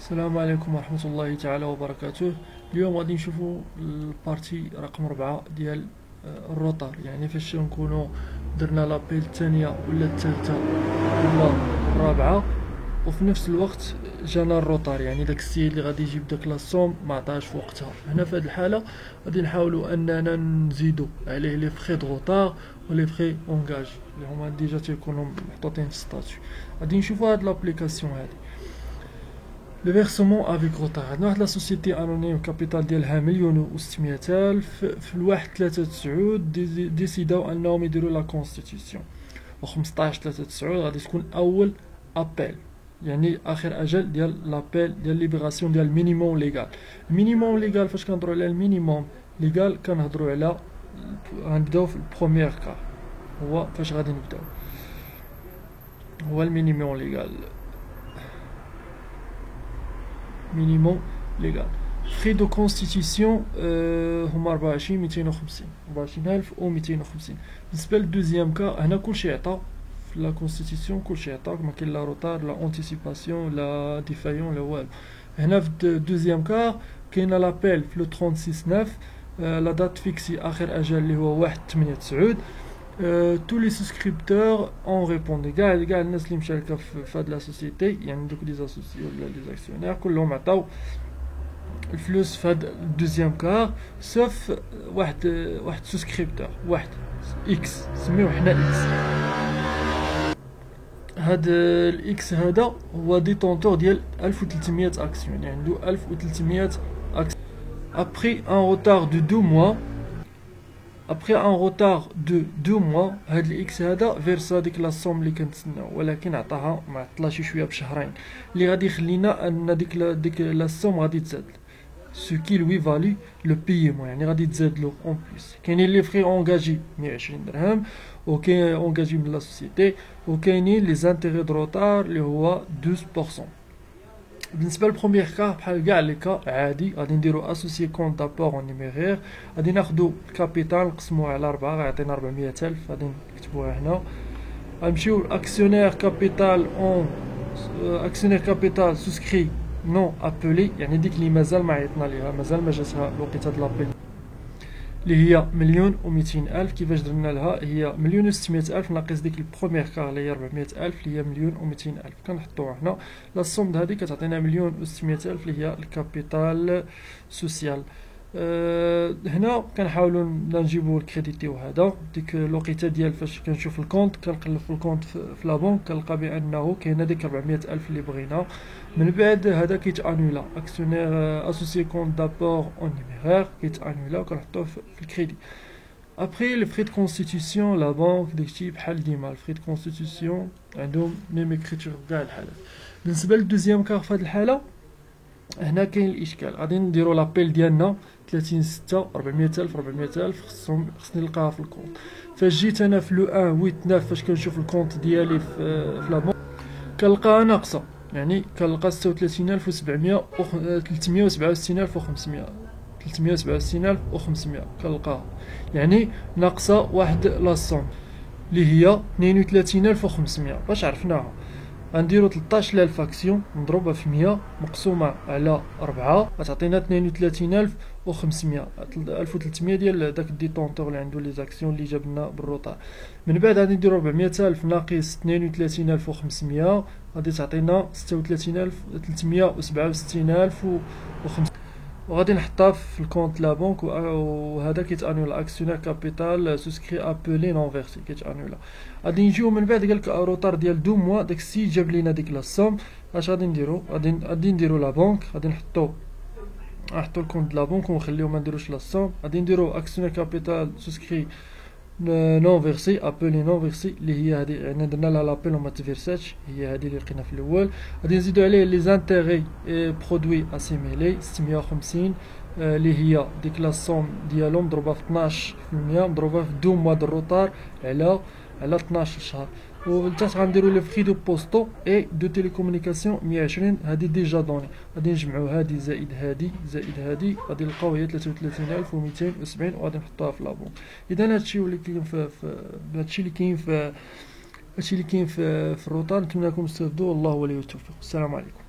السلام عليكم ورحمة الله تعالى وبركاته. اليوم غادي نشوفوا البارتي رقم 4 ديال الروتار، يعني فاش نكونوا درنا لابيل الثانية ولا الثالثة ولا الرابعة وفي نفس الوقت جانا الروتار، يعني داك السيد اللي غادي يجيب داك لاصوم ما عطاهاش في وقتها. هنا في هذه الحالة غادي نحاولوا اننا نزيدوا عليه لي فخي دو روتار ولي فخي اونغاج اللي هما ديجا تيكونوا محطوطين في الستاتيو. غادي نشوفوا هاد لابليكاسيون هادي لو فيرسمون افيك روتار. عندنا واحد لا سوسيتي انونيم كابيتال ديالها 1,600,000 في الواحد 3/9 ديسيداو انهم يديروا لا كونستيتيسيون، و 15/3/9 غادي تكون اول ابيل، يعني اخر اجل ديال لابيل ديال ليبراسيون ديال المينيموم ليغال. المينيموم ليغال فاش كنهضروا على المينيموم ليغال كنهضروا على غنبداو في البروميير كار، هو فاش غادي نبداو هو المينيموم ليغال. مينيموم ليغال فخي دو كونستيتيسيون هما 24,250. بالنسبه للدوزيام كا هنا كلشي عطا في لا كونستيتيسيون، كلشي عطا، ما كاين لا روتار لا اونتيسيباسيون لا ديفايون لا والو. هنا في الدوزيام كا كاينه لابيل في لو 36/9، لا دات فيكسي اخر اجل اللي هو 1/8/9. tous les souscripteurs ont répondu. كاع الناس اللي مشاركه في هاد لا سوسيتي، يعني دوك لي زاسوسيو ولا لي زاكسيونير كلهم عطاو الفلوس في هاد الدوزيام كار، سوف واحد سوسكريبتور واحد اكس، سميوه حنا اكس. هاد الاكس هذا هو ديتونتور ديال 1300 اكسيون، يعني عنده 1300 اكسيون. ابري ان روتار دو 2 mois ابري ان روتار دو 2 mois هاد الاكس هذا فيرسا ديك لا صوم اللي كنتسناو، ولكن عطاها ما عطلاش شويه بشهرين، اللي غادي يخلينا ان ديك لا صوم غادي تزاد سو كي لوي فالي لو بيمون، يعني غادي تزاد له اون بليس. كاينين لي فري اونغاجي 120 درهم، وكاين اونغاجي من لا سوسيتي، وكاينين لي زانتيغي دو روتار اللي هو 12%. بالنسبه للبروميير كار بحال كاع لي كا عادي غادي نديرو اسوسيي كونط دابور اون نيميرير، غادي ناخدو الكابيتال نقسموه على 4 غيعطينا 400,000، غادي نكتبوها هنا. غنمشيو الاكسيونير كابيتال اون اكسيونير كابيتال سوسكري نون ابولي، يعني ديك اللي مازال ما عيطنا ليها، مازال ما جاتها الوقيته د لابيل، اللي هي 1,200,000. كيفاش درنا لها؟ هي 1,600,000 ناقص ديك البروميير كار اللي هي 400,000 اللي هي 1,200,000، كنحطوها هنا. لا صوم هذه كتعطينا 1,600,000 اللي هي الكابيتال سوسيال. هنا كنحاولوا نجيبوا الكريديتيو هذا ديك الوقيته ديال فاش كنشوف الكونت، كنقلب في الكونت في لا بنك كنلقى بانه كاينه ديك 400,000 اللي بغينا. من بعد هذا كيتانولا اكسيونير اسوسيي كونت دابور اون نيميرير كيتانولا وكنحطوه في الكريدي. ابري لي فري دو كونستيتيسيون لا بنك داكشي بحال ديما الفري دو كونستيتيسيون عندهم ميم اكريتور كاع الحالات. بالنسبه للدوزيام كار في هذه الحاله هنا كاين الاشكال، غادي نديرو لابيل ديالنا 30/6 400,000 خصني نلقاها في الكونت. فاش جيت انا في لو 1/8/9 فاش كنشوف الكونت ديالي في لا بنك كنلقاها ناقصه، يعني كنلقى 36,700 367,500 367,500 كنلقاها، يعني ناقصه واحد لاصوم اللي هي 32,500. باش عرفناها غنديرو 13,000 اكسيون نضربها في 100 مقسومه على 4 غتعطينا 32,500، 1300 ديال داك الديتونتور اللي عنده لي زاكسيون اللي جاب لنا بالروطار. من بعد غادي نديرو 400,000 ناقص 32,500 غادي تعطينا 36,367,500، وغادي نحطها في الكونت لا بنك. وهذا كيتانولا اكسيونير كابيتال سوسكري ابولي نون فيرسي كيتانولا. غادي نجيو من بعد قالك روتار ديال 2 mois، داك السيد جاب لينا ديك لا صوم. اش غادي نديرو؟ غادي نديرو لا بنك، غادي نحطو الكونت لا بنك ونخليو ما نديروش لا صوم. غادي نديرو اكسيونير كابيتال سوسكري نون فيرسي ابولي نون فيرسي اللي هي هذه، يعني درنا لها لابيل وما تفيرساتش، هي هذه اللي لقينا في الاول. غادي نزيدو عليه لي زانتيغي برودوي اسيميلي 650 اللي هي ديك لا صوم ديالهم مضروبه في 12% مضروبه في 2 mois دو روتار على 12 شهر. ولتحت غنديرو لي فري دو بوستو اي دو تيليكومونيكاسيون 120 هادي ديجا دوني، غادي نجمعو هادي زائد هادي زائد هادي غادي نلقاو هي 33,270 وغادي نحطوها في لابون. اذا هادشي اللي كاين هادشي اللي كاين في الروتار. نتمنى لكم تستافدوا، والله ولي التوفيق. السلام عليكم.